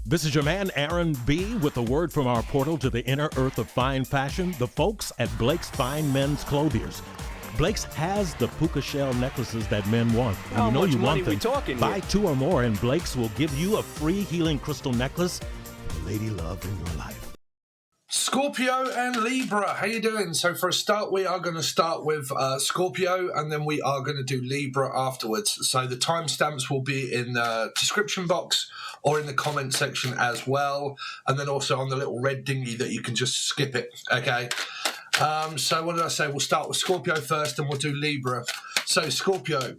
This is your man, Aaron B., with a word from our portal to the inner earth of fine fashion, the folks at Blake's Fine Men's Clothiers. Blake's has the puka shell necklaces that men want. And How you know much you money want we them. talking Buy here? 2 or more, and Blake's will give you a free healing crystal necklace for lady love in your life. Scorpio and Libra, how you doing? So for a start, we are going to start with Scorpio, and then we are going to do Libra afterwards. So the timestamps will be in the description box or in the comment section as well, and then also on the little red dinghy that you can just skip it, okay? So what did I say? We'll start with Scorpio first, and we'll do Libra. So Scorpio.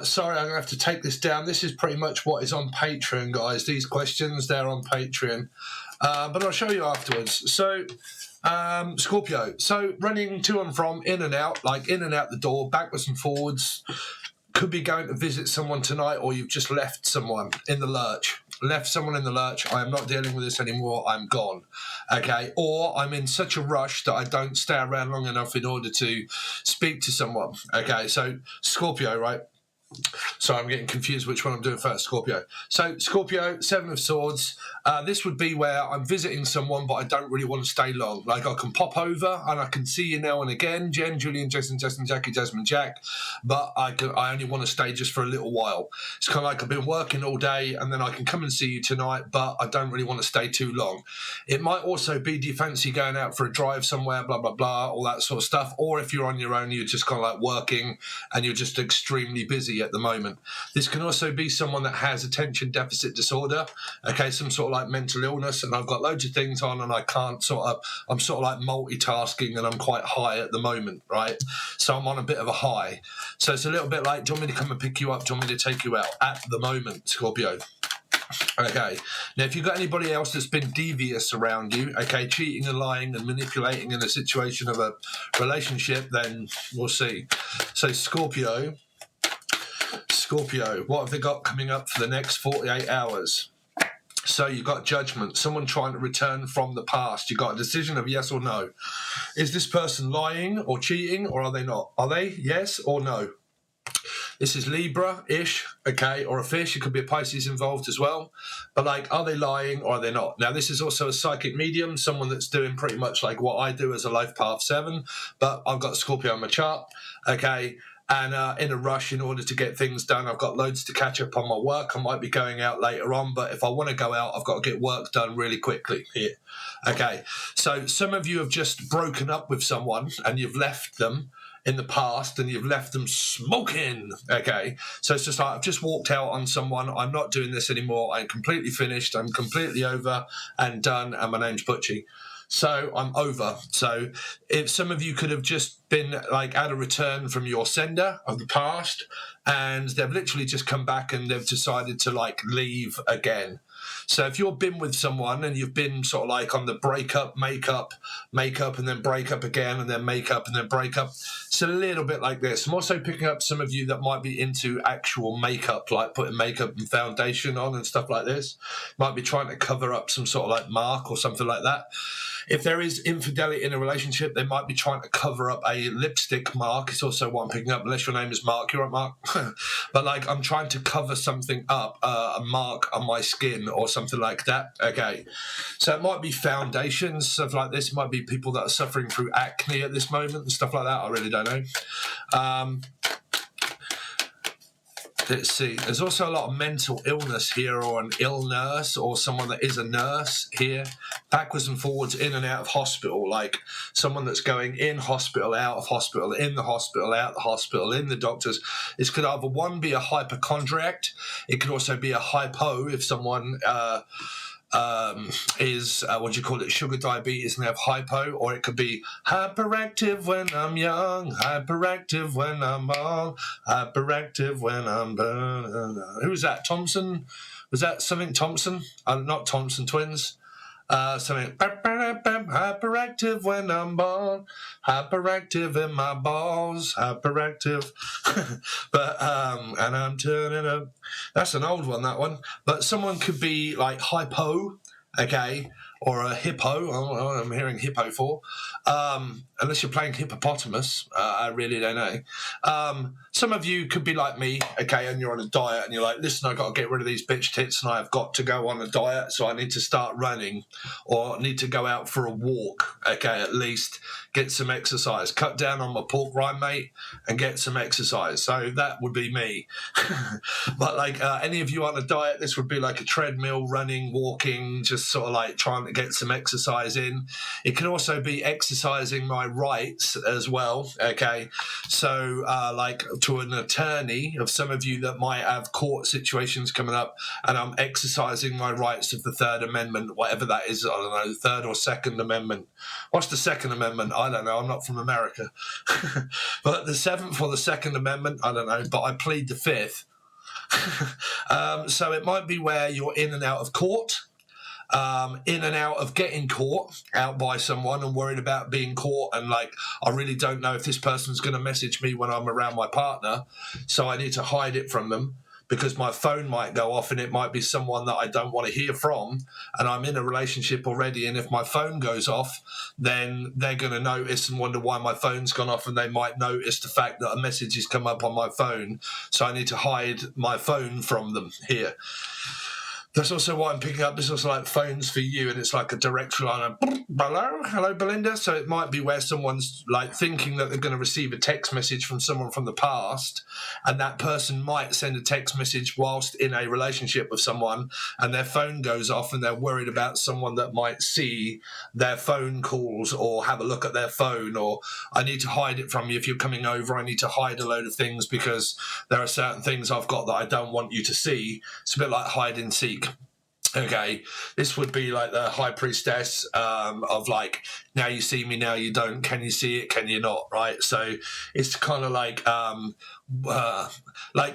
Sorry, I'm going to have to take this down. This is pretty much what is on Patreon, guys. These questions, they're on Patreon. But I'll show you afterwards. So, Scorpio. So, running to and from, in and out, like in and out the door, backwards and forwards. Could be going to visit someone tonight, or you've just left someone in the lurch. Left someone in the lurch. I am not dealing with this anymore. I'm gone. Okay. Or I'm in such a rush that I don't stay around long enough in order to speak to someone. Okay. So, Scorpio, right? So I'm getting confused which one I'm doing first. Scorpio. So Scorpio, 7 of Swords. This would be where I'm visiting someone, but I don't really want to stay long. Like I can pop over and I can see you now and again, Jen, Julian, Jason, Justin, Jackie, Jasmine, Jack. But I only want to stay just for a little while. It's kind of like I've been working all day and then I can come and see you tonight, but I don't really want to stay too long. It might also be, do you fancy going out for a drive somewhere, blah, blah, blah, all that sort of stuff. Or if you're on your own, you're just kind of like working and you're just extremely busy at the moment. This can also be someone that has attention deficit disorder, okay, some sort of like mental illness, and I've got loads of things on and I can't I'm sort of like multitasking and I'm quite high at the moment, right? So I'm on a bit of a high. So it's a little bit like, do you want me to come and pick you up? Do you want me to take you out? At the moment, Scorpio. Okay. Now, if you've got anybody else that's been devious around you, okay, cheating and lying and manipulating in a situation of a relationship, then we'll see. So Scorpio, what have they got coming up for the next 48 hours? So you've got judgment, someone trying to return from the past. You've got a decision of yes or no. Is this person lying or cheating, or are they not? Are they yes or no? This is Libra-ish, okay, or a fish. It could be a Pisces involved as well. But, like, are they lying or are they not? Now, this is also a psychic medium, someone that's doing pretty much like what I do as a Life Path 7, but I've got Scorpio on my chart, okay, and in a rush in order to get things done. I've got loads to catch up on my work. I might be going out later on, but if I want to go out, I've got to get work done really quickly here. Okay, so some of you have just broken up with someone and you've left them in the past and you've left them smoking. Okay, so it's just like, I've just walked out on someone. I'm not doing this anymore. I'm completely finished. I'm completely over and done, and my name's Butchie. So I'm over. So if some of you could have just been like at a return from your sender of the past, and they've literally just come back and they've decided to like leave again. So if you've been with someone and you've been sort of like on the breakup, make up, and then break up again, and then make up, and then break up, it's a little bit like this. I'm also picking up some of you that might be into actual makeup, like putting makeup and foundation on and stuff like this. Might be trying to cover up some sort of like mark or something like that. If there is infidelity in a relationship, they might be trying to cover up a lipstick mark. It's also what I'm picking up, unless your name is Mark. You're right, Mark. But like, I'm trying to cover something up, a mark on my skin or something like that. Okay. So it might be foundations, stuff like this. It might be people that are suffering through acne at this moment and stuff like that. I really don't know. Let's see. There's also a lot of mental illness here, or an ill nurse, or someone that is a nurse here, backwards and forwards, in and out of hospital, like someone that's going in hospital, out of hospital, in the hospital, out the hospital, in the doctors. This could either one be a hypochondriac. It could also be a hypo if someone is what do you call it, sugar diabetes, and they have hypo, or it could be hyperactive when I'm young, hyperactive when I'm old, hyperactive when I'm who was that? Thompson? Was that something Thompson? Not Thompson twins. Something hyperactive when I'm born, hyperactive in my balls, hyperactive. But and I'm turning up. That's an old one, that one. But someone could be like hypo, okay, or a hippo. I'm hearing hippo for. unless you're playing hippopotamus. I really don't know. Some of you could be like me, okay, and you're on a diet and you're like, listen, I've got to get rid of these bitch tits and I've got to go on a diet, so I need to start running or need to go out for a walk, okay, at least get some exercise. Cut down on my pork rind, mate, and get some exercise. So that would be me. But like any of you on a diet, this would be like a treadmill, running, walking, just sort of like trying to get some exercise in. It can also be exercising my rights as well, okay? So like to an attorney, of some of you that might have court situations coming up, and I'm exercising my rights of the Third Amendment, whatever that is, I don't know, Third or Second Amendment. What's the Second Amendment? I don't know, I'm not from America. But the Seventh or the Second Amendment, I don't know, but I plead the Fifth. So it might be where you're in and out of court, in and out of getting caught out by someone and worried about being caught, and like, I really don't know if this person's going to message me when I'm around my partner, so I need to hide it from them because my phone might go off and it might be someone that I don't want to hear from, and I'm in a relationship already, and if my phone goes off, then they're going to notice and wonder why my phone's gone off, and they might notice the fact that a message has come up on my phone, so I need to hide my phone from them here. That's also why I'm picking up. This is also like phones for you, and it's like a direct line. Hello, Belinda. So it might be where someone's like thinking that they're going to receive a text message from someone from the past, and that person might send a text message whilst in a relationship with someone, and their phone goes off, and they're worried about someone that might see their phone calls or have a look at their phone, or I need to hide it from you. If you're coming over, I need to hide a load of things because there are certain things I've got that I don't want you to see. It's a bit like hide and seek. Okay, this would be like the high priestess of like, now you see me, now you don't. Can you see it? Can you not? Right? So it's kind of like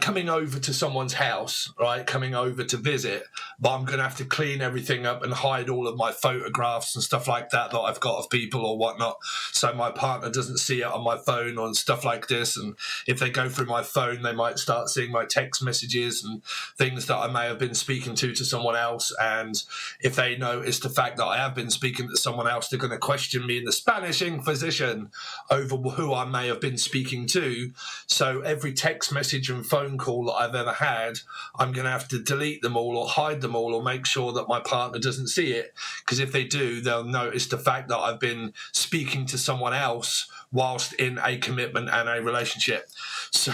coming over to someone's house, right? Coming over to visit, but I'm going to have to clean everything up and hide all of my photographs and stuff like that I've got of people or whatnot, so my partner doesn't see it on my phone or stuff like this. And if they go through my phone, they might start seeing my text messages and things that I may have been speaking to someone else. And if they notice the fact that I have been speaking to someone else, they're going to question me in the Spanish Inquisition over who I may have been speaking to. So every text message and phone call that I've ever had, I'm going to have to delete them all or hide them all or make sure that my partner doesn't see it. Because if they do, they'll notice the fact that I've been speaking to someone else whilst in a commitment and a relationship. So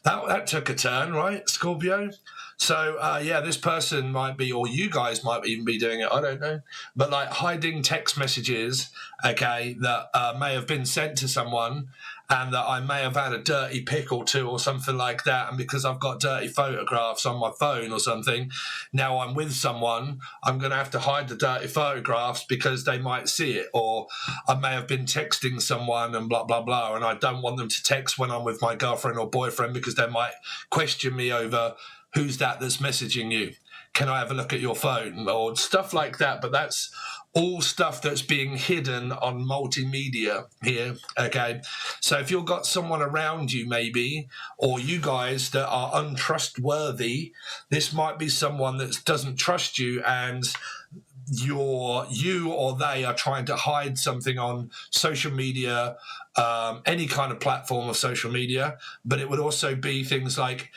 that took a turn, right, Scorpio? So, this person might be, or you guys might even be doing it, I don't know, but like hiding text messages, okay, that may have been sent to someone and that I may have had a dirty pic or two or something like that, and because I've got dirty photographs on my phone or something, now I'm with someone, I'm going to have to hide the dirty photographs because they might see it. Or I may have been texting someone and blah, blah, blah, and I don't want them to text when I'm with my girlfriend or boyfriend because they might question me over who's that's messaging you? Can I have a look at your phone? Or stuff like that. But that's all stuff that's being hidden on multimedia here, okay? So if you've got someone around you maybe, or you guys that are untrustworthy, this might be someone that doesn't trust you, and you or they are trying to hide something on social media, any kind of platform of social media. But it would also be things like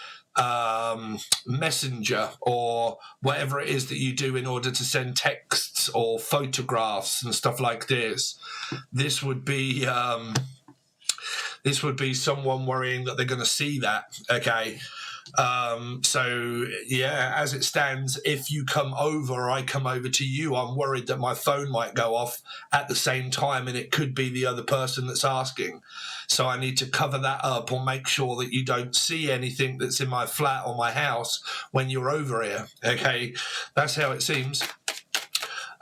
Messenger or whatever it is that you do in order to send texts or photographs and stuff like this. This would be someone worrying that they're going to see that, okay? So yeah, as it stands, if you come over or I come over to you, I'm worried that my phone might go off at the same time, and it could be the other person that's asking. So I need to cover that up or make sure that you don't see anything that's in my flat or my house when you're over here. Okay, that's how it seems.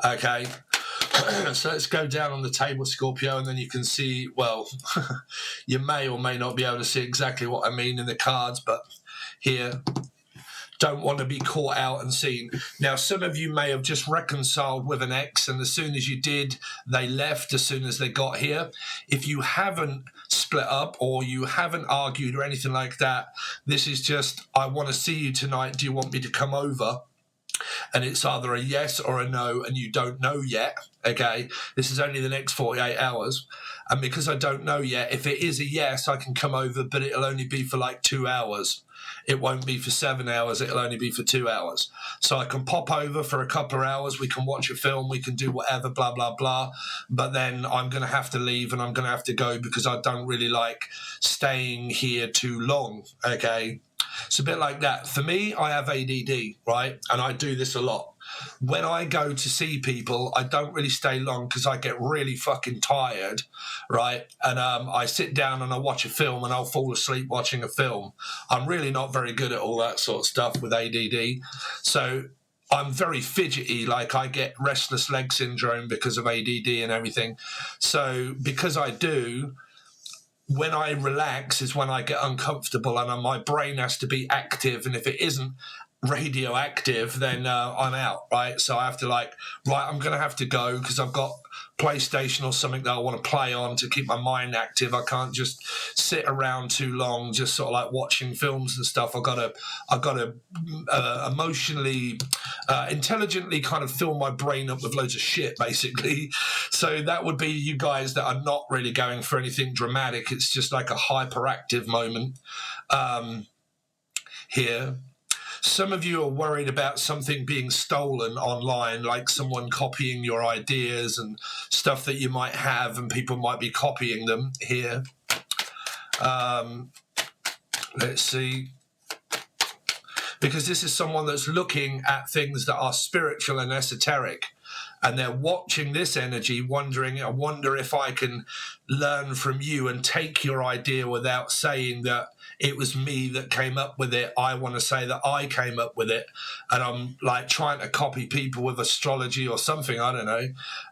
Okay. So let's go down on the table, Scorpio, and then you can see, well, you may or may not be able to see exactly what I mean in the cards, but here, don't want to be caught out and seen. Now, some of you may have just reconciled with an ex, and as soon as you did, they left as soon as they got here. If you haven't split up or you haven't argued or anything like that, this is just, I want to see you tonight. Do you want me to come over? and it's either a yes or a no, and you don't know yet. Okay, this is only the next 48 hours. And because I don't know yet, if it is a yes, I can come over, but it'll only be for like 2 hours. It won't be for 7 hours. It'll only be for 2 hours. So I can pop over for a couple of hours. We can watch a film. We can do whatever, blah, blah, blah. But then I'm going to have to leave and I'm going to have to go because I don't really like staying here too long. Okay. It's a bit like that. For me, I have ADD, right? And I do this a lot. When I go to see people, I don't really stay long because I get really fucking tired, right? And I sit down and I watch a film and I'll fall asleep watching a film. I'm really not very good at all that sort of stuff with ADD. So I'm very fidgety, like I get restless leg syndrome because of ADD and everything. So because I do, when I relax is when I get uncomfortable and my brain has to be active. And if it isn't radioactive, then I'm out, right? So I have to I'm going to have to go because I've got PlayStation or something that I want to play on to keep my mind active. I can't just sit around too long, just sort of like watching films and stuff. I've got to emotionally, intelligently kind of fill my brain up with loads of shit, basically. So that would be you guys that are not really going for anything dramatic. It's just like a hyperactive moment here. Some of you are worried about something being stolen online, like someone copying your ideas and stuff that you might have, and people might be copying them here. Let's see. Because this is someone that's looking at things that are spiritual and esoteric, and they're watching this energy, wondering, I wonder if I can learn from you and take your idea without saying that it was me that came up with it. I want to say that I came up with it, and I'm like trying to copy people with astrology or something, I don't know.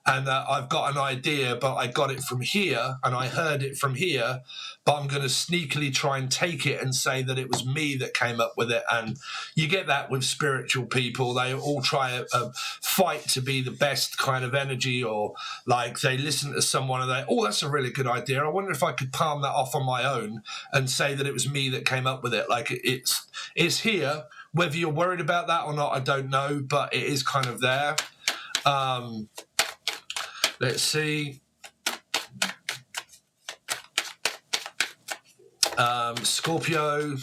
And I've got an idea, but I got it from here and I heard it from here, but I'm going to sneakily try and take it and say that it was me that came up with it. And you get that with spiritual people. They all try a fight to be the best kind of energy, or like they listen to someone and they, oh, that's a really good idea. I wonder if I could palm that off on my own and say that it was me that came up with it. Like it's here. Whether you're worried about that or not, I don't know, but it is kind of there. Let's see. Scorpio.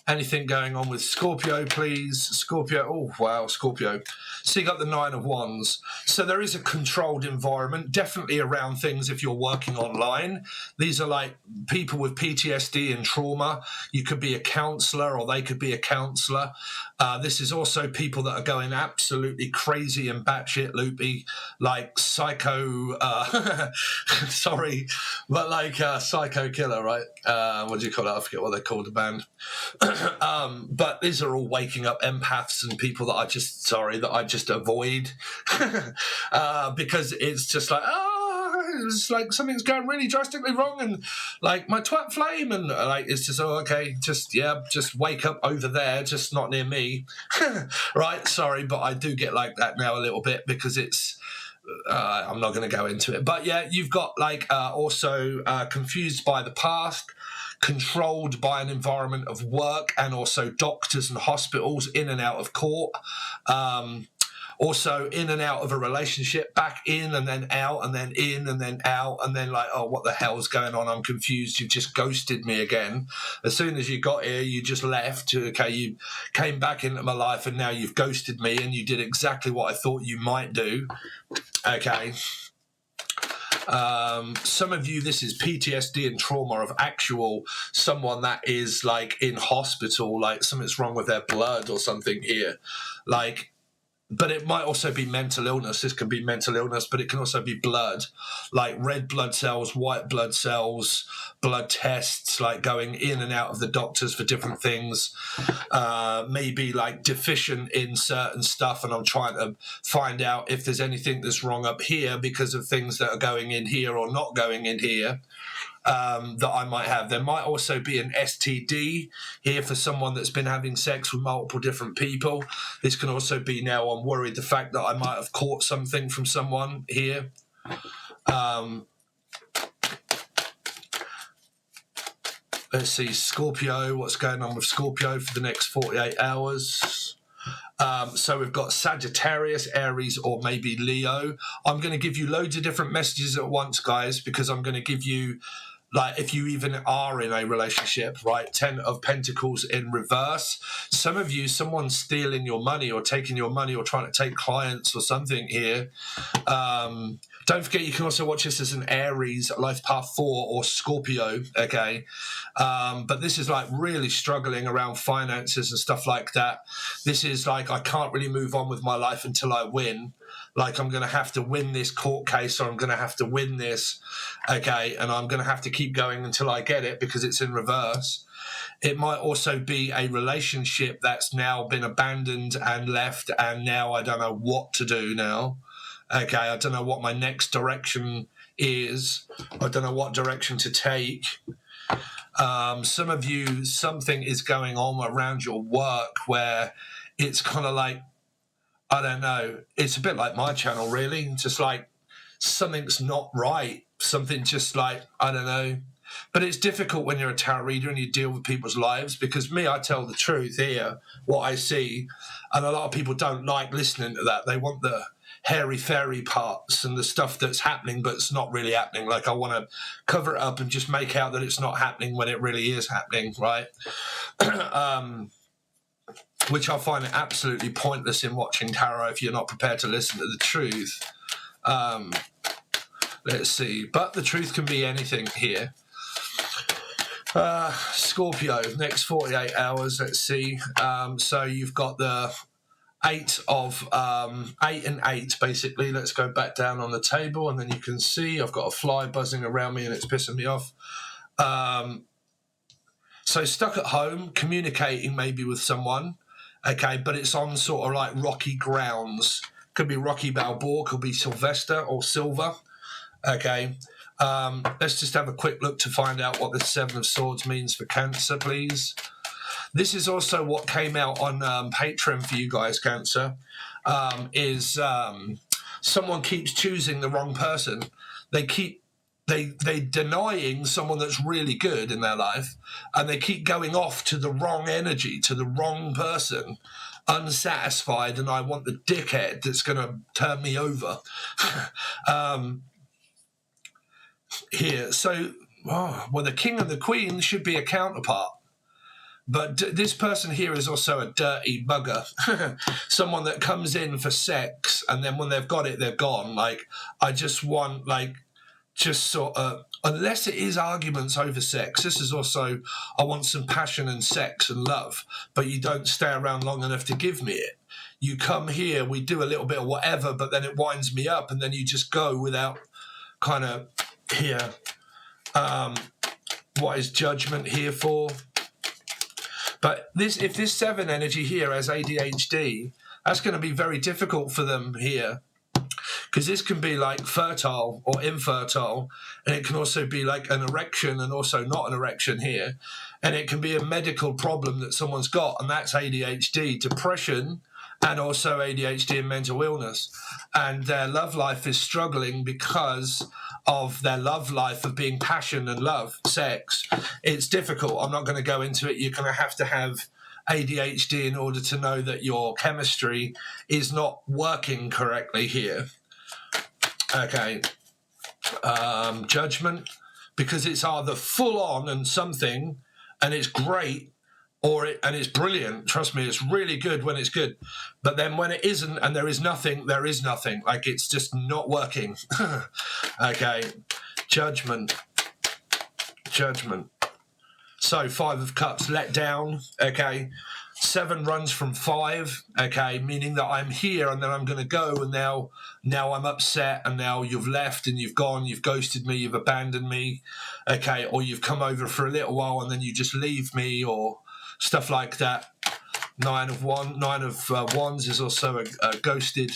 Anything going on with Scorpio, please? Scorpio. Oh, wow, Scorpio. So you got the 9 of Wands. So there is a controlled environment, definitely around things if you're working online. These are like people with PTSD and trauma. You could be a counselor or they could be a counselor. This is also people that are going absolutely crazy and batshit loopy, like psycho, sorry, but like psycho killer, right? What do you call it? I forget what they called the band. But these are all waking up empaths and people that I just avoid because it's just like, it's like something's going really drastically wrong and like my twat flame, and like it's just, oh, okay, just wake up over there, just not near me. Right, sorry, but I do get like that now a little bit because it's I'm not going to go into it, but yeah, you've got like also confused by the past, controlled by an environment of work, and also doctors and hospitals, in and out of court, also in and out of a relationship, back in and then out and then in and then out, and then like, oh, what the hell's going on? I'm confused. You've just ghosted me again. As soon as you got here, you just left. Okay, you came back into my life and now you've ghosted me, and you did exactly what I thought you might do. Okay. Some of you, this is PTSD and trauma of actual someone that is like in hospital, like something's wrong with their blood or something here, like. But it might also be mental illness. This can be mental illness, but it can also be blood, like red blood cells, white blood cells, blood tests, like going in and out of the doctors for different things, maybe like deficient in certain stuff. And I'm trying to find out if there's anything that's wrong up here because of things that are going in here or not going in here. That I might have. There might also be an STD here for someone that's been having sex with multiple different people. This can also be, now I'm worried, the fact that I might have caught something from someone here. Let's see, Scorpio, what's going on with Scorpio for the next 48 hours? So we've got Sagittarius, Aries, or maybe Leo. I'm going to give you loads of different messages at once, guys, because I'm going to give you, like, if you even are in a relationship, right? 10 of Pentacles in reverse. Some of you, someone's stealing your money or taking your money or trying to take clients or something here. Don't forget, you can also watch this as an Aries, Life Path 4, or Scorpio, okay? But this is like really struggling around finances and stuff like that. This is like, I can't really move on with my life until I win. Like, I'm going to have to win this court case, or I'm going to have to win this, okay? And I'm going to have to keep going until I get it because it's in reverse. It might also be a relationship that's now been abandoned and left, and now I don't know what to do now. Okay, I don't know what my next direction is. I don't know what direction to take. Some of you, something is going on around your work where it's kind of like, I don't know, it's a bit like my channel, really. Just like something's not right. Something just like, I don't know. But it's difficult when you're a tarot reader and you deal with people's lives, because me, I tell the truth here, what I see. And a lot of people don't like listening to that. They want the hairy-fairy parts and the stuff that's happening, but it's not really happening. Like, I want to cover it up and just make out that it's not happening when it really is happening, right? Which I find absolutely pointless in watching tarot if you're not prepared to listen to the truth. Let's see. But the truth can be anything here. Scorpio, next 48 hours, let's see. So you've got the 8 and 8, basically. Let's go back down on the table, and then you can see I've got a fly buzzing around me and it's pissing me off. So stuck at home, communicating maybe with someone, okay, but it's on sort of like rocky grounds. Could be Rocky Balboa, could be Sylvester or Silver, okay. Let's just have a quick look to find out what the 7 of Swords means for Cancer, please. This is also what came out on Patreon for you guys, Cancer, is someone keeps choosing the wrong person. They denying someone that's really good in their life, and they keep going off to the wrong energy, to the wrong person, unsatisfied, and I want the dickhead that's going to turn me over. Here, so, well, the king and the queen should be a counterpart. But this person here is also a dirty bugger. Someone that comes in for sex, and then when they've got it, they're gone. Like, I just want, like, just sort of, unless it is arguments over sex, this is also, I want some passion and sex and love, but you don't stay around long enough to give me it. You come here, we do a little bit of whatever, but then it winds me up, and then you just go without kind of, here. What is Judgment here for? But if this 7 energy here has ADHD, that's going to be very difficult for them here, because this can be like fertile or infertile, and it can also be like an erection and also not an erection here, and it can be a medical problem that someone's got, and that's ADHD, depression, and also ADHD and mental illness. And their love life is struggling because of their love life of being passion and love, sex. It's difficult. I'm not going to go into it. You're going to have ADHD in order to know that your chemistry is not working correctly here. Okay. Judgment, because it's either full on and something, and it's great, and it's brilliant. Trust me, it's really good when it's good. But then when it isn't and there is nothing, there is nothing. Like, it's just not working. Okay. Judgment. So 5 of Cups, let down. Okay. 7 runs from 5. Okay. Meaning that I'm here and then I'm going to go, and now I'm upset, and now you've left and you've gone, you've ghosted me, you've abandoned me. Okay. Or you've come over for a little while and then you just leave me, or stuff like that. 9 of Wands is also a ghosted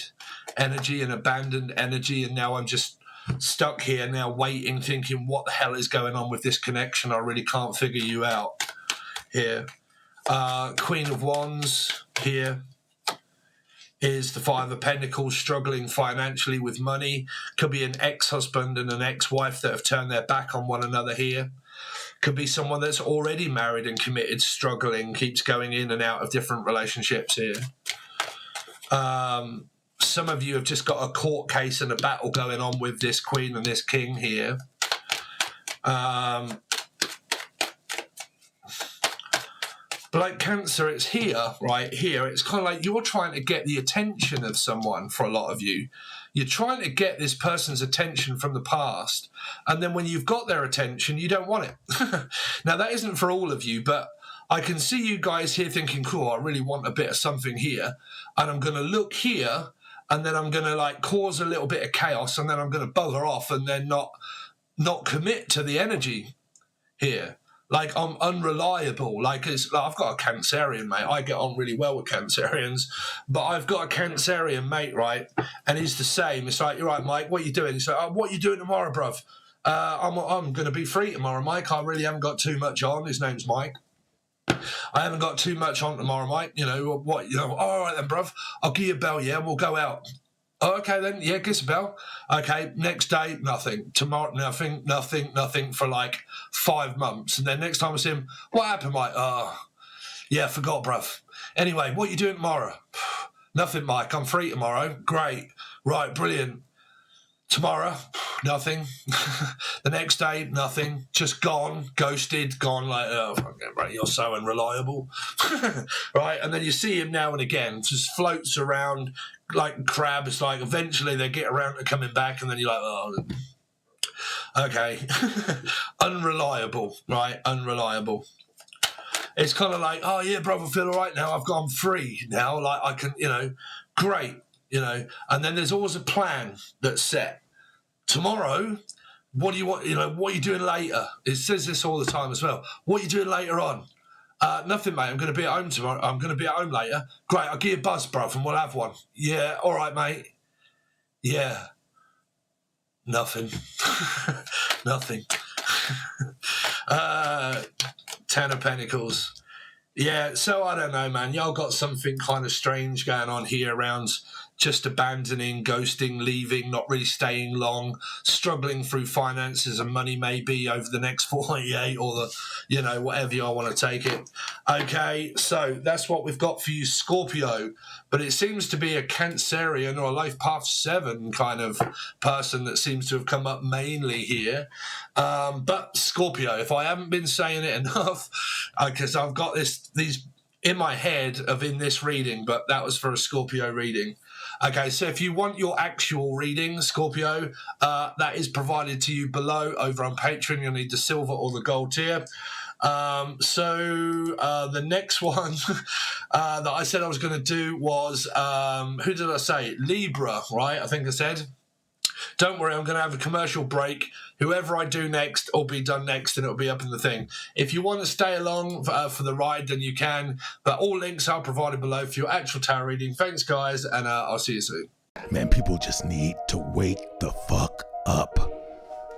energy, an abandoned energy, and now I'm just stuck here now waiting, thinking, what the hell is going on with this connection? I really can't figure you out here. Queen of Wands here is the 5 of Pentacles, struggling financially with money. Could be an ex-husband and an ex-wife that have turned their back on one another here. Could be someone that's already married and committed, struggling, keeps going in and out of different relationships here. Some of you have just got a court case and a battle going on with this queen and this king here. But like Cancer, it's here, right here. It's kind of like you're trying to get the attention of someone for a lot of you. You're trying to get this person's attention from the past. And then when you've got their attention, you don't want it. Now, that isn't for all of you, but I can see you guys here thinking, cool, I really want a bit of something here. And I'm going to look here, and then I'm going to like cause a little bit of chaos, and then I'm going to bugger off and then not commit to the energy here. Like, I'm unreliable. Like, I've got a Cancerian, mate. I get on really well with Cancerians. But I've got a Cancerian mate, right? And he's the same. It's like, you're right, Mike, what are you doing? He's like, oh, what are you doing tomorrow, bruv? I'm going to be free tomorrow, Mike. I really haven't got too much on. His name's Mike. I haven't got too much on tomorrow, Mike. You know, what? You know, all right then, bruv. I'll give you a bell, yeah, and we'll go out. Oh, okay then, yeah, give us a bell. Okay, next day, nothing. Tomorrow, nothing for like 5 months. And then next time I see him, what happened, Mike? Oh, yeah, forgot, bruv. Anyway, what are you doing tomorrow? Nothing, Mike, I'm free tomorrow. Great, right, brilliant. Tomorrow, nothing. The next day, nothing. Just gone, ghosted, gone like, oh, right, you're so unreliable. Right, and then you see him now and again, just floats around like crab. It's like eventually they get around to coming back, and then you're like, oh, okay. Unreliable, right? Unreliable. It's kind of like, oh yeah, brother, I feel all right now. I'm free now. Like I can, you know, great, you know. And then there's always a plan that's set. Tomorrow, what do you want? You know, what are you doing later? It says this all the time as well. What are you doing later on? Nothing, mate. I'm going to be at home tomorrow. I'm going to be at home later. Great. I'll give you a buzz, bruv, and we'll have one. Yeah. All right, mate. Yeah. Nothing. Nothing. Ten of Pentacles. Yeah. So I don't know, man. Y'all got something kind of strange going on here around just abandoning, ghosting, leaving, not really staying long, struggling through finances and money maybe over the next 48 or the, you know, whatever you all want to take it. Okay, so that's what we've got for you, Scorpio. But it seems to be a Cancerian or a Life Path 7 kind of person that seems to have come up mainly here. But Scorpio, if I haven't been saying it enough, because I've got these in my head of in this reading, but that was for a Scorpio reading. Okay, so if you want your actual reading, Scorpio, that is provided to you below over on Patreon. You'll need the silver or the gold tier. The next one that I said I was going to do was, who did I say? Libra, right? I think I said. Don't worry, I'm going to have a commercial break. Whoever I do next will be done next and it'll be up in the thing. If you want to stay along for the ride, then you can. But all links are provided below for your actual tarot reading. Thanks, guys, and I'll see you soon. Man, people just need to wake the fuck up.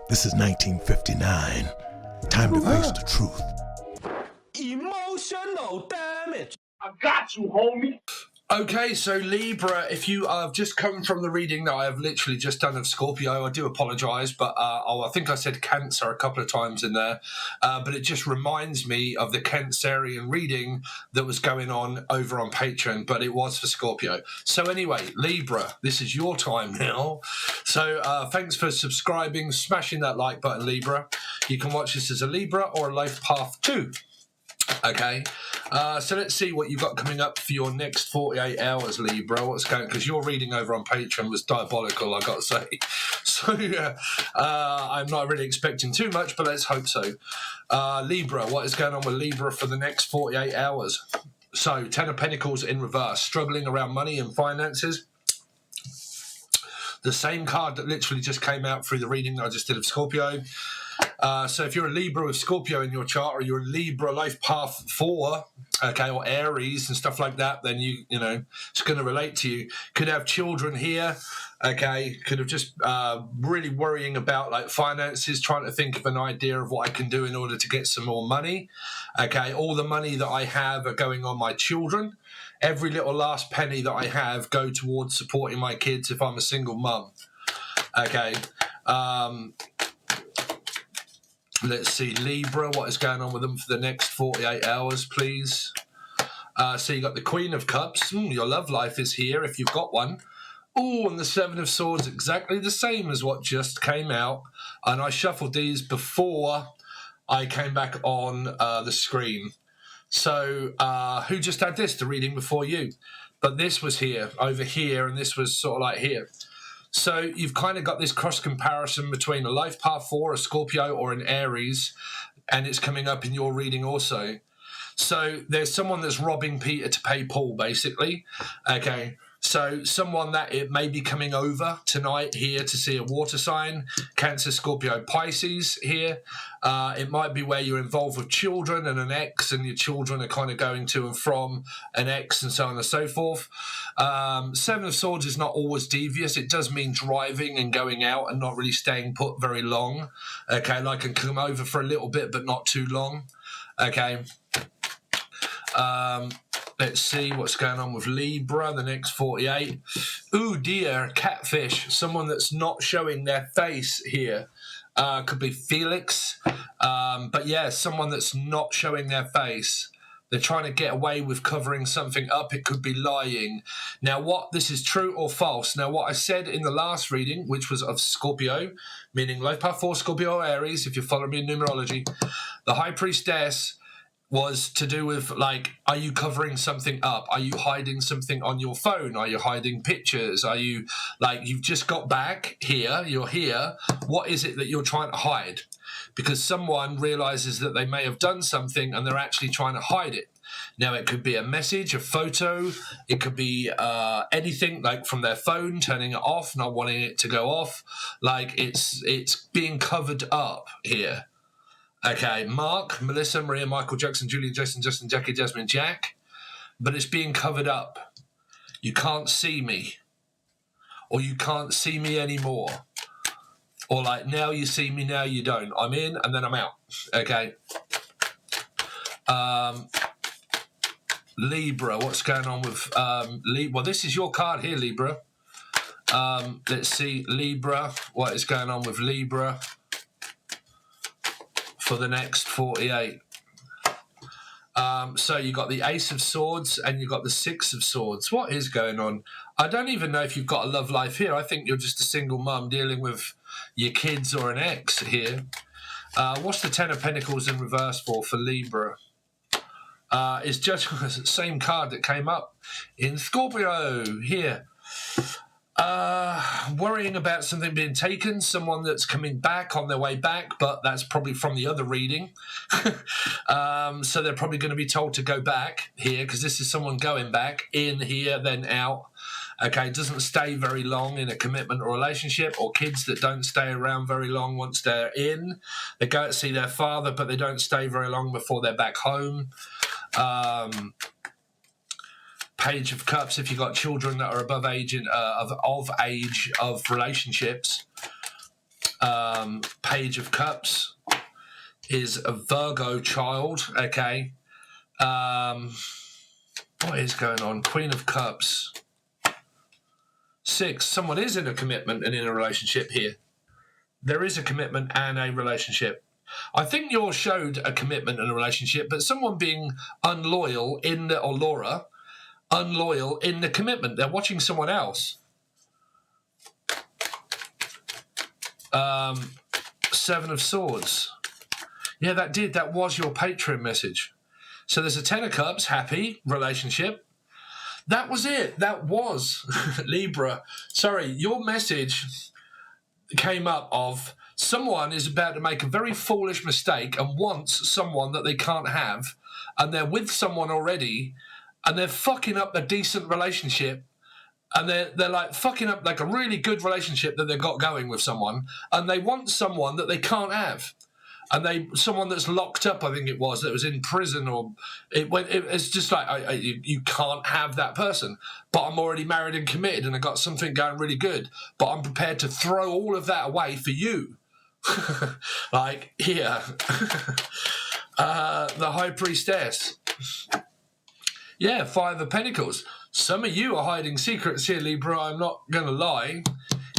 This is 1959. Time to face the truth. Emotional damage. I got you, homie. Okay, so Libra, if you have just come from the reading that I have literally just done of Scorpio, I do apologise, but I think I said Cancer a couple of times in there, but it just reminds me of the Cancerian reading that was going on over on Patreon, but it was for Scorpio. So anyway, Libra, this is your time now. So thanks for subscribing, smashing that like button, Libra. You can watch this as a Libra or a Life Path 2. Okay, so let's see what you've got coming up for your next 48 hours, Libra. What's going? Because your reading over on Patreon was diabolical, I got to say. So I'm not really expecting too much, but let's hope so. Libra, what is going on with Libra for the next 48 hours? So 10 of Pentacles in reverse, struggling around money and finances. The same card that literally just came out through the reading that I just did of Scorpio. So if you're a Libra with Scorpio in your chart, or you're a Libra Life Path 4, okay, or Aries and stuff like that, then you know, it's going to relate to you. Could have children here, okay, could have just really worrying about like finances, trying to think of an idea of what I can do in order to get some more money. Okay, all the money that I have are going on my children. Every little last penny that I have go towards supporting my kids if I'm a single mum. Okay, Let's see, Libra, what is going on with them for the next 48 hours, please? So you got the Queen of Cups. Your love life is here if you've got one. Oh, and the Seven of Swords, exactly the same as what just came out. And I shuffled these before I came back on the screen. So who just had this, the reading before you? But this was here, over here, and this was sort of like here. So you've kind of got this cross comparison between a life path 4, a Scorpio, or an Aries, and it's coming up in your reading also. So there's someone that's robbing Peter to pay Paul, basically. Okay. So someone that it may be coming over tonight here to see a water sign, Cancer, Scorpio, Pisces here. It might be where you're involved with children and an ex, and your children are kind of going to and from an ex and so on and so forth. Seven of Swords is not always devious. It does mean driving and going out and not really staying put very long. Okay, like can come over for a little bit but not too long. Okay. Let's see what's going on with Libra, the next 48. Ooh, dear, catfish, someone that's not showing their face here. Could be Felix. But yeah, someone that's not showing their face. They're trying to get away with covering something up. It could be lying. Now, what this is true or false. Now, what I said in the last reading, which was of Scorpio, meaning life path 4, Scorpio, Aries, if you follow me in numerology, the High Priestess was to do with, like, are you covering something up? Are you hiding something on your phone? Are you hiding pictures? Are you, like, you've just got back here, you're here. What is it that you're trying to hide? Because someone realizes that they may have done something and they're actually trying to hide it. Now, it could be a message, a photo. It could be anything, like from their phone, turning it off, not wanting it to go off. Like, it's being covered up here. Okay, Mark, Melissa, Maria, Michael, Jackson, Julian, Jason, Justin, Jackie, Jasmine, Jack. But it's being covered up. You can't see me. Or you can't see me anymore. Or like, now you see me, now you don't. I'm in and then I'm out. Okay. Libra, what's going on with Libra? Well, this is your card here, Libra. Let's see, Libra, what is going on with Libra for the next 48. So you got the Ace of Swords and you got the Six of Swords. What is going on? I don't even know if you've got a love life here. I think you're just a single mum dealing with your kids or an ex here. What's the Ten of Pentacles in reverse for Libra? It's just the same card that came up in Scorpio here. Worrying about something being taken, someone that's coming back on their way back, but that's probably from the other reading. So they're probably going to be told to go back here because this is someone going back in here, then out. Okay, doesn't stay very long in a commitment or relationship, or kids that don't stay around very long once they're in. They go to see their father, but they don't stay very long before they're back home. Page of Cups, if you've got children that are above age of age of relationships. Page of Cups is a Virgo child, okay. What is going on? Queen of Cups. 6, someone is in a commitment and in a relationship here. There is a commitment and a relationship. I think yours showed a commitment and a relationship, but someone being unloyal in the, or Laura, unloyal in the commitment. They're watching someone else. 7 of Swords. Yeah, that was your Patreon message. So there's a 10 of Cups, happy, relationship. That was it. That was Libra. Sorry, your message came up of someone is about to make a very foolish mistake and wants someone that they can't have, and they're with someone already, and they're fucking up a decent relationship, and they're like fucking up like a really good relationship that they've got going with someone, and they want someone that they can't have. And someone that's locked up, I think it was, that was in prison, or it's just like, you can't have that person. But I'm already married and committed, and I got something going really good. But I'm prepared to throw all of that away for you. Like, here. The High Priestess. Yeah, 5 of Pentacles. Some of you are hiding secrets here, Libra, I'm not going to lie.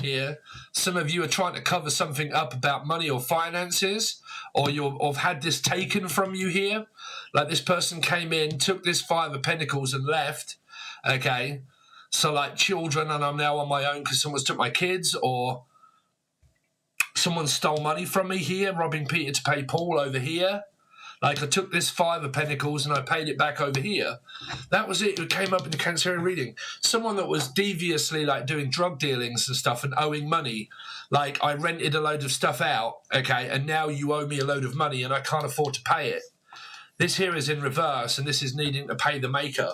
here. Some of you are trying to cover something up about money or finances, or you've had this taken from you here. Like this person came in, took this Five of Pentacles and left. Okay, so like children, and I'm now on my own because someone's took my kids, or someone stole money from me here, robbing Peter to pay Paul over here. Like I took this Five of Pentacles and I paid it back over here. That was it. It came up in the Cancerian reading. Someone that was deviously like doing drug dealings and stuff and owing money. Like I rented a load of stuff out, okay, and now you owe me a load of money and I can't afford to pay it. This here is in reverse, and this is needing to pay the maker,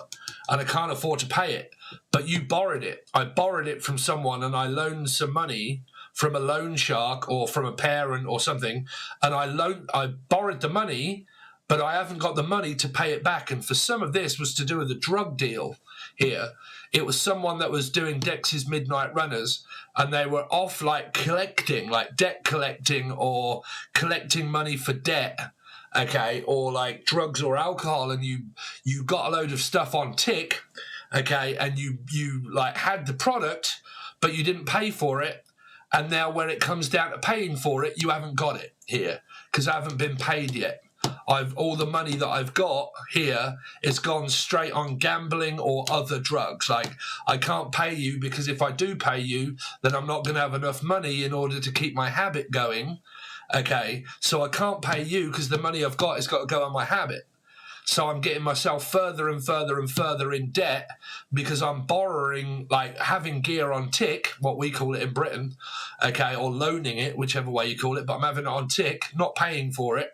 and I can't afford to pay it. But you borrowed it. I borrowed it from someone and I loaned some money from a loan shark or from a parent or something, and I borrowed the money, but I haven't got the money to pay it back. And for some of this was to do with a drug deal here. It was someone that was doing Dex's Midnight Runners, and they were off like collecting, like debt collecting or collecting money for debt, okay, or like drugs or alcohol, and you got a load of stuff on tick, okay, and you like had the product, but you didn't pay for it. And now when it comes down to paying for it, you haven't got it here because I haven't been paid yet. All the money that I've got here is gone straight on gambling or other drugs. Like I can't pay you because if I do pay you, then I'm not going to have enough money in order to keep my habit going. Okay, so I can't pay you because the money I've got has got to go on my habit. So I'm getting myself further and further and further in debt because I'm borrowing, like having gear on tick, what we call it in Britain, okay, or loaning it, whichever way you call it, but I'm having it on tick, not paying for it.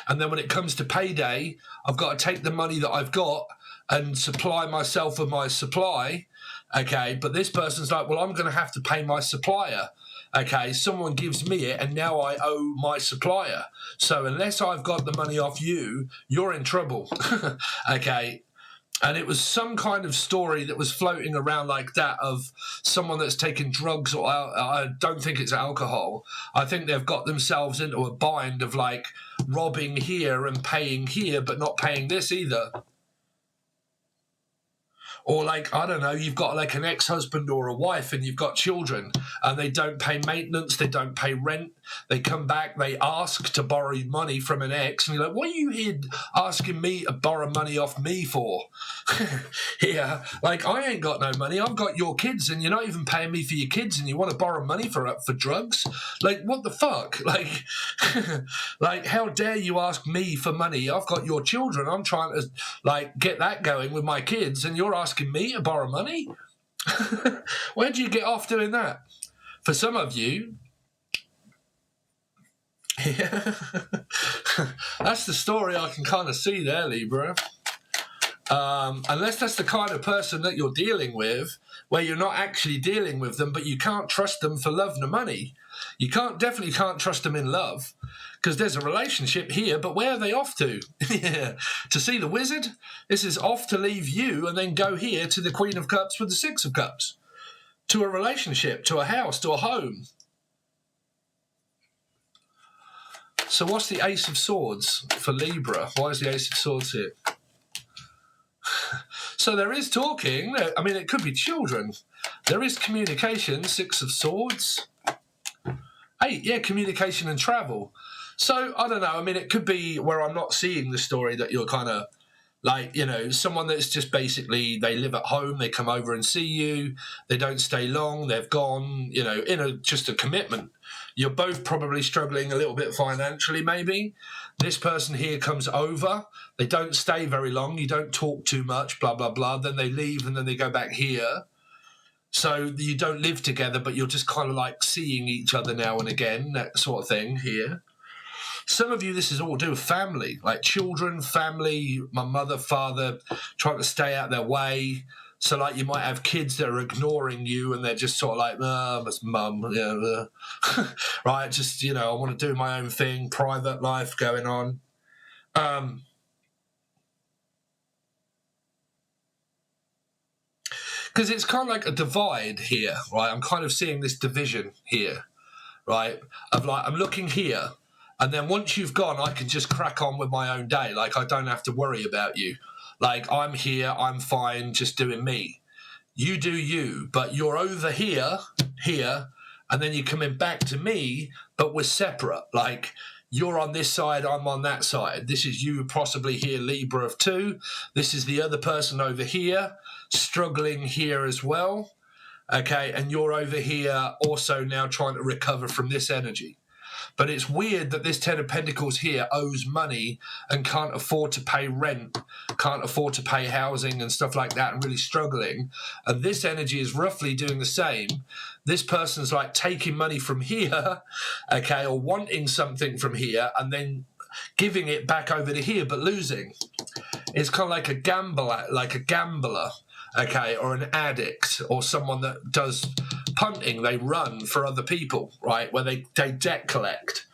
And then when it comes to payday, I've got to take the money that I've got and supply myself with my supply, okay? But this person's like, well, I'm going to have to pay my supplier, okay? Someone gives me it, and now I owe my supplier. So unless I've got the money off you, you're in trouble, okay? And it was some kind of story that was floating around like that of someone that's taken drugs, or I don't think it's alcohol. I think they've got themselves into a bind of like robbing here and paying here, but not paying this either. Or like, I don't know, you've got like an ex-husband or a wife and you've got children and they don't pay maintenance, they don't pay rent, they come back, they ask to borrow money from an ex, and you're like, what are you here asking me to borrow money off me for? Yeah, like I ain't got no money, I've got your kids and you're not even paying me for your kids and you want to borrow money for drugs? Like, what the fuck? Like, like, how dare you ask me for money? I've got your children, I'm trying to like get that going with my kids and you're asking me to borrow money? Where'd you get off doing that? For some of you, yeah, that's the story I can kind of see there, Libra. Unless that's the kind of person that you're dealing with, where you're not actually dealing with them, but you can't trust them for love nor money. You definitely can't trust them in love, because there's a relationship here, but where are they off to? Yeah. To see the wizard? This is off to leave you and then go here to the Queen of Cups with the Six of Cups. To a relationship, to a house, to a home. So what's the Ace of Swords for Libra? Why is the Ace of Swords here? So there is talking. I mean, it could be children. There is communication, Six of Swords. 8, yeah, communication and travel. So, I don't know. I mean, it could be where I'm not seeing the story that you're kind of like, you know, someone that's just basically, they live at home, they come over and see you, they don't stay long, they've gone, you know, in just a commitment. You're both probably struggling a little bit financially, maybe. This person here comes over, they don't stay very long, you don't talk too much, blah, blah, blah. Then they leave and then they go back here. So you don't live together, but you're just kind of like seeing each other now and again, that sort of thing here. Some of you, this is all to do with family, like children, family, my mother, father, trying to stay out their way. So like you might have kids that are ignoring you and they're just sort of like, it's mum, yeah, right, just, you know, I want to do my own thing, private life going on. Because it's kind of like a divide here, right? I'm kind of seeing this division here, right? Of like, I'm looking here, and then once you've gone, I can just crack on with my own day. Like, I don't have to worry about you. Like, I'm here, I'm fine, just doing me. You do you, but you're over here, here, and then you're coming back to me, but we're separate. Like, you're on this side, I'm on that side. This is you possibly here, Libra of 2. This is the other person over here, struggling here as well. Okay, and you're over here also now trying to recover from this energy. But it's weird that this 10 of Pentacles here owes money and can't afford to pay rent, can't afford to pay housing and stuff like that, and really struggling. And this energy is roughly doing the same. This person's like taking money from here, okay, or wanting something from here and then giving it back over to here, but losing. It's kind of like a gambler, okay, or an addict, or someone that does punting. They run for other people, right, where they debt collect.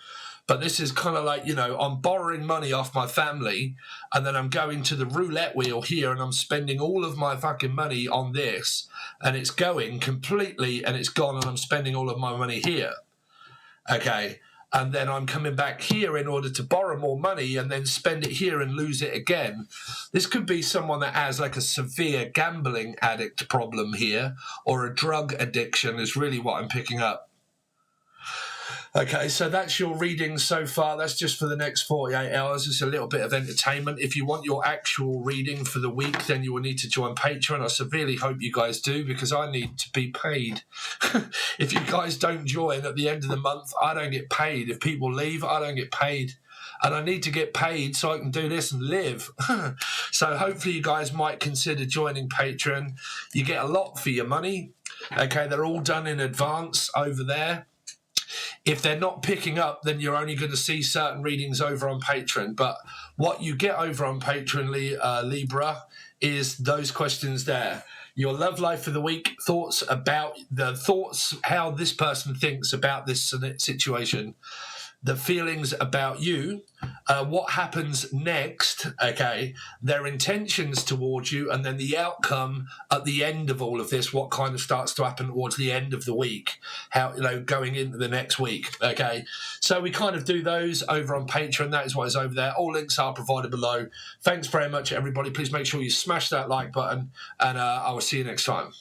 But this is kind of like, you know, I'm borrowing money off my family, and then I'm going to the roulette wheel here, and I'm spending all of my fucking money on this, and it's going completely, and it's gone, and I'm spending all of my money here, okay? And then I'm coming back here in order to borrow more money and then spend it here and lose it again. This could be someone that has like a severe gambling addict problem here, or a drug addiction is really what I'm picking up. Okay, so that's your reading so far. That's just for the next 48 hours. It's a little bit of entertainment. If you want your actual reading for the week, then you will need to join Patreon. I severely hope you guys do, because I need to be paid. If you guys don't join at the end of the month, I don't get paid. If people leave, I don't get paid. And I need to get paid so I can do this and live. So hopefully you guys might consider joining Patreon. You get a lot for your money. Okay, they're all done in advance over there. If they're not picking up, then you're only going to see certain readings over on Patreon. But what you get over on Patreon, Libra, is those questions there. Your love life for the week, thoughts, how this person thinks about this situation, the feelings about you, what happens next, okay, their intentions towards you, and then the outcome at the end of all of this, what kind of starts to happen towards the end of the week, how, you know, going into the next week, okay. So we kind of do those over on Patreon. That is what is over there. All links are provided below. Thanks very much, everybody. Please make sure you smash that like button, and I will see you next time.